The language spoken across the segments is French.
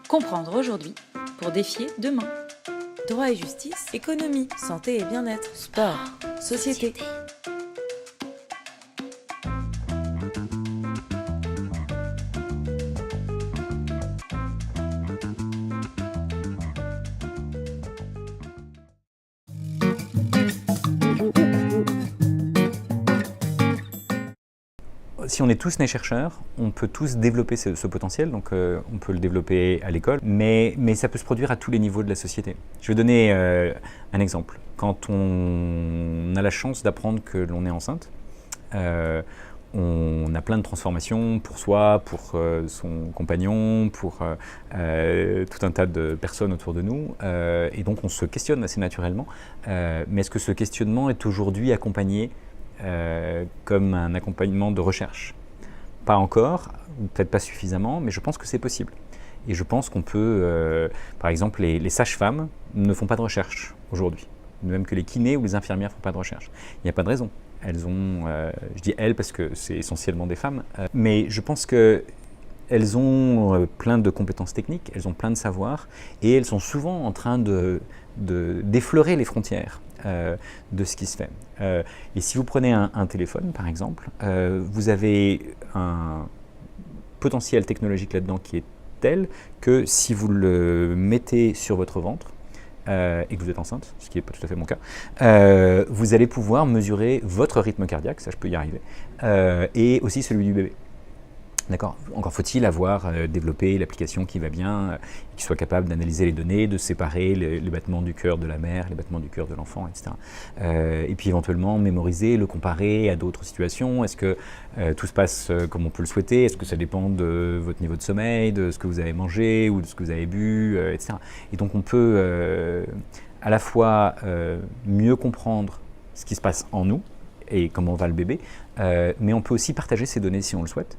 Comprendre aujourd'hui pour défier demain. Droit et justice, économie, santé et bien-être, sport, société. Si on est tous nés chercheurs, on peut tous développer ce potentiel, donc on peut le développer à l'école, mais ça peut se produire à tous les niveaux de la société. Je vais donner un exemple. Quand on a la chance d'apprendre que l'on est enceinte, on a plein de transformations pour soi, pour son compagnon, pour tout un tas de personnes autour de nous, et donc on se questionne assez naturellement. Mais est-ce que ce questionnement est aujourd'hui accompagné comme un accompagnement de recherche? Pas encore, ou peut-être pas suffisamment, mais je pense que c'est possible. Et je pense qu'on peut, par exemple, les sages-femmes ne font pas de recherche aujourd'hui. De même que les kinés ou les infirmières ne font pas de recherche. Il n'y a pas de raison. Elles ont, je dis elles parce que c'est essentiellement des femmes, mais je pense qu'elles ont plein de compétences techniques, elles ont plein de savoirs, et elles sont souvent en train d'effleurer les frontières de ce qui se fait. Et si vous prenez un téléphone, par exemple, vous avez un potentiel technologique là-dedans qui est tel que si vous le mettez sur votre ventre, et que vous êtes enceinte, ce qui n'est pas tout à fait mon cas, vous allez pouvoir mesurer votre rythme cardiaque, ça je peux y arriver, et aussi celui du bébé. D'accord. Encore faut-il avoir développé l'application qui va bien, qui soit capable d'analyser les données, de séparer les battements du cœur de la mère, les battements du cœur de l'enfant, etc. Et puis éventuellement mémoriser, le comparer à d'autres situations. Est-ce que tout se passe comme on peut le souhaiter? Est-ce que ça dépend de votre niveau de sommeil, de ce que vous avez mangé ou de ce que vous avez bu, etc. Et donc on peut à la fois mieux comprendre ce qui se passe en nous et comment va le bébé, mais on peut aussi partager ces données si on le souhaite.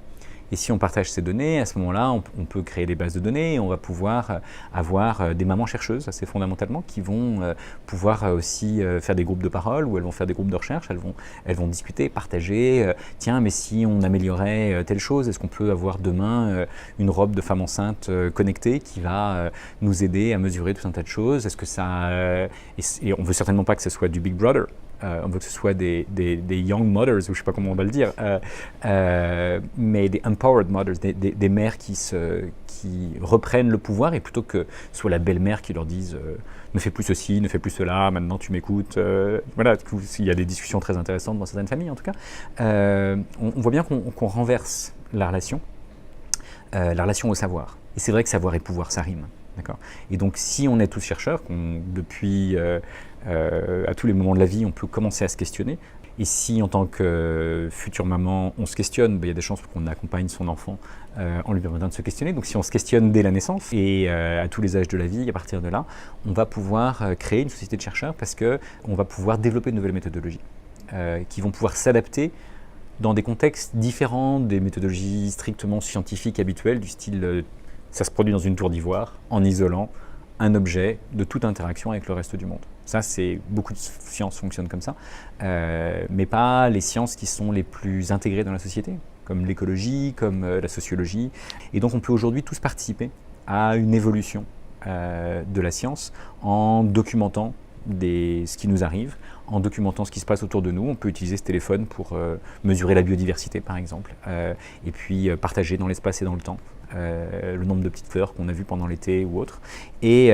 Et si on partage ces données, à ce moment-là, on peut créer des bases de données et on va pouvoir avoir des mamans chercheuses, assez fondamentalement, qui vont pouvoir aussi faire des groupes de parole ou elles vont faire des groupes de recherche, elles vont discuter, partager. Tiens, mais si on améliorait telle chose, est-ce qu'on peut avoir demain une robe de femme enceinte connectée qui va nous aider à mesurer tout un tas de choses? Est-ce que ça... et on ne veut certainement pas que ce soit du Big Brother. On veut que ce soit des young mothers, ou je ne sais pas comment on va le dire, mais des empowered mothers, des mères qui reprennent le pouvoir, et plutôt que ce soit la belle-mère qui leur dise ne fais plus ceci, ne fais plus cela, maintenant tu m'écoutes. Voilà, il y a des discussions très intéressantes dans certaines familles en tout cas. On voit bien qu'on renverse la relation au savoir. Et c'est vrai que savoir et pouvoir, ça rime. Et donc si on est tous chercheurs, depuis à tous les moments de la vie, on peut commencer à se questionner. Et si en tant que future maman, on se questionne, il y a des chances qu'on accompagne son enfant en lui permettant de se questionner. Donc si on se questionne dès la naissance et à tous les âges de la vie, à partir de là, on va pouvoir créer une société de chercheurs parce qu'on va pouvoir développer de nouvelles méthodologies qui vont pouvoir s'adapter dans des contextes différents des méthodologies strictement scientifiques habituelles, du style ça se produit dans une tour d'ivoire, en isolant un objet de toute interaction avec le reste du monde. Ça, beaucoup de sciences fonctionnent comme ça, mais pas les sciences qui sont les plus intégrées dans la société, comme l'écologie, comme la sociologie. Et donc on peut aujourd'hui tous participer à une évolution de la science en documentant ce qui nous arrive, en documentant ce qui se passe autour de nous. On peut utiliser ce téléphone pour mesurer la biodiversité, par exemple, et puis partager dans l'espace et dans le temps le nombre de petites fleurs qu'on a vues pendant l'été ou autre. Et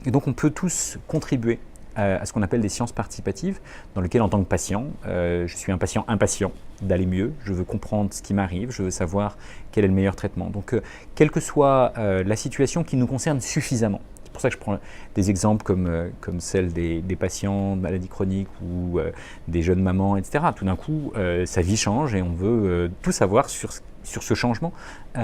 donc on peut tous contribuer à ce qu'on appelle des sciences participatives, dans lesquelles en tant que patient, je suis un patient impatient d'aller mieux, je veux comprendre ce qui m'arrive, je veux savoir quel est le meilleur traitement. Donc quelle que soit la situation qui nous concerne suffisamment. C'est pour ça que je prends des exemples comme celle des patients de maladies chroniques ou des jeunes mamans, etc. Tout d'un coup, sa vie change et on veut tout savoir sur ce changement. Et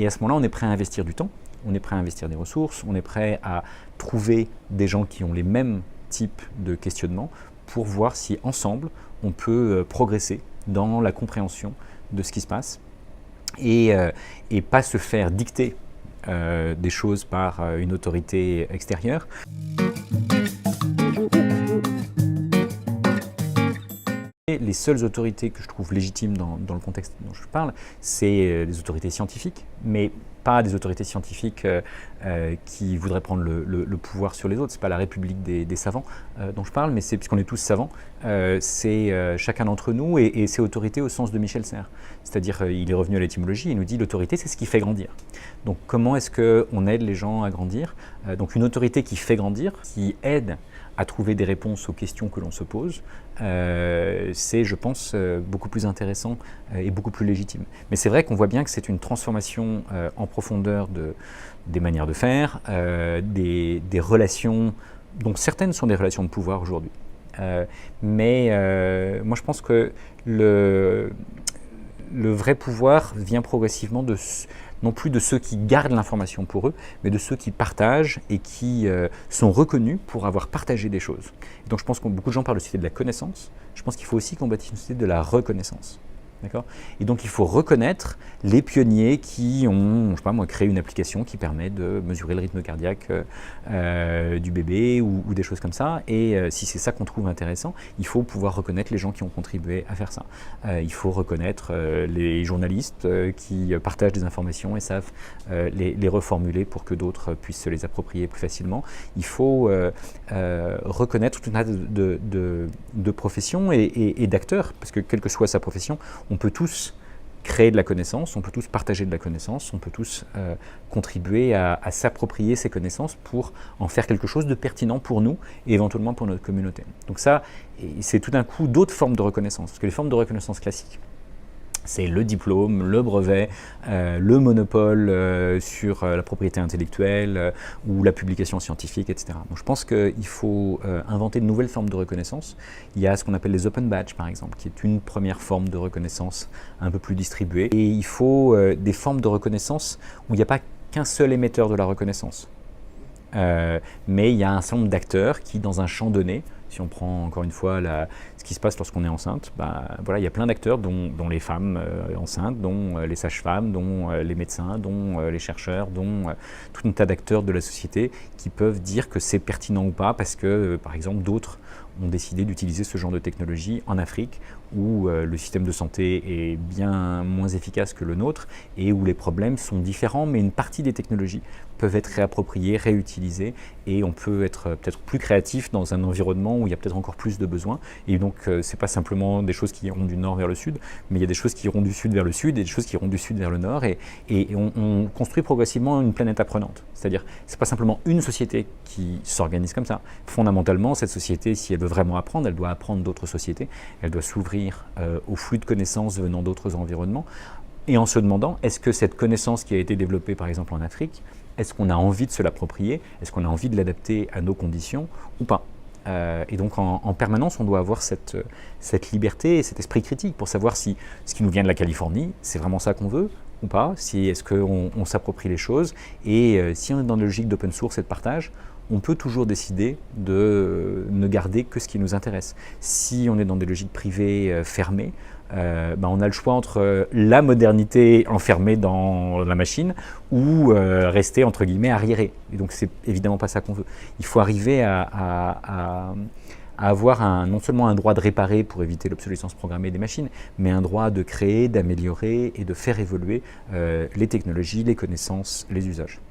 à ce moment-là, on est prêt à investir du temps, on est prêt à investir des ressources, on est prêt à trouver des gens qui ont les mêmes types de questionnements pour voir si ensemble, on peut progresser dans la compréhension de ce qui se passe et pas se faire dicter des choses par une autorité extérieure. Les seules autorités que je trouve légitimes dans le contexte dont je parle, c'est les autorités scientifiques, mais pas des autorités scientifiques qui voudraient prendre le pouvoir sur les autres. Ce n'est pas la République des savants dont je parle, mais c'est, puisqu'on est tous savants, c'est chacun d'entre nous et c'est autorité au sens de Michel Serres. C'est-à-dire, il est revenu à l'étymologie, il nous dit l'autorité, c'est ce qui fait grandir. Donc comment est-ce qu'on aide les gens à grandir? Donc une autorité qui fait grandir, qui aide à trouver des réponses aux questions que l'on se pose, c'est, je pense, beaucoup plus intéressant et beaucoup plus légitime. Mais c'est vrai qu'on voit bien que c'est une transformation en profondeur des manières de faire, des relations, dont certaines sont des relations de pouvoir aujourd'hui. Mais moi, je pense que le vrai pouvoir vient progressivement non plus de ceux qui gardent l'information pour eux, mais de ceux qui partagent et qui sont reconnus pour avoir partagé des choses. Et donc je pense que beaucoup de gens parlent de société de la connaissance. Je pense qu'il faut aussi qu'on bâtisse une société de la reconnaissance. D'accord ? Et donc il faut reconnaître les pionniers qui ont, je sais pas moi, créé une application qui permet de mesurer le rythme cardiaque du bébé ou des choses comme ça. Et si c'est ça qu'on trouve intéressant, il faut pouvoir reconnaître les gens qui ont contribué à faire ça. Il faut reconnaître les journalistes qui partagent des informations et savent les reformuler pour que d'autres puissent se les approprier plus facilement. Il faut reconnaître tout un tas de professions et d'acteurs, parce que quelle que soit sa profession, on peut tous créer de la connaissance, on peut tous partager de la connaissance, on peut tous contribuer à s'approprier ces connaissances pour en faire quelque chose de pertinent pour nous et éventuellement pour notre communauté. Donc ça, c'est tout d'un coup d'autres formes de reconnaissance, parce que les formes de reconnaissance classiques, c'est le diplôme, le brevet, le monopole sur la propriété intellectuelle ou la publication scientifique, etc. Donc je pense qu'il faut inventer de nouvelles formes de reconnaissance. Il y a ce qu'on appelle les open badges, par exemple, qui est une première forme de reconnaissance un peu plus distribuée. Et il faut des formes de reconnaissance où il n'y a pas qu'un seul émetteur de la reconnaissance. Mais il y a un certain nombre d'acteurs qui, dans un champ donné, si on prend encore une fois ce qui se passe lorsqu'on est enceinte, voilà, il y a plein d'acteurs, dont les femmes enceintes, dont les sages-femmes, dont les médecins, dont les chercheurs, dont tout un tas d'acteurs de la société qui peuvent dire que c'est pertinent ou pas parce que, par exemple, d'autres ont décidé d'utiliser ce genre de technologie en Afrique où le système de santé est bien moins efficace que le nôtre et où les problèmes sont différents, mais une partie des technologies peuvent être réappropriées, réutilisées et on peut être peut-être plus créatif dans un environnement où il y a peut-être encore plus de besoins. Et donc, ce n'est pas simplement des choses qui iront du nord vers le sud, mais il y a des choses qui iront du sud vers le sud et des choses qui iront du sud vers le nord et on construit progressivement une planète apprenante. C'est-à-dire, ce n'est pas simplement une société qui s'organise comme ça. Fondamentalement, cette société, si elle veut vraiment apprendre, elle doit apprendre d'autres sociétés, elle doit s'ouvrir au flux de connaissances venant d'autres environnements et en se demandant, est-ce que cette connaissance qui a été développée par exemple en Afrique, est-ce qu'on a envie de se l'approprier, est-ce qu'on a envie de l'adapter à nos conditions ou pas? Et donc en permanence, on doit avoir cette liberté et cet esprit critique pour savoir si ce qui nous vient de la Californie, c'est vraiment ça qu'on veut ou pas, si est-ce qu'on s'approprie les choses et si on est dans la logique d'open source et de partage, on peut toujours décider de ne garder que ce qui nous intéresse. Si on est dans des logiques privées fermées, on a le choix entre la modernité enfermée dans la machine ou rester entre guillemets arriéré. Et donc c'est évidemment pas ça qu'on veut. Il faut arriver à avoir non seulement un droit de réparer pour éviter l'obsolescence programmée des machines, mais un droit de créer, d'améliorer et de faire évoluer les technologies, les connaissances, les usages.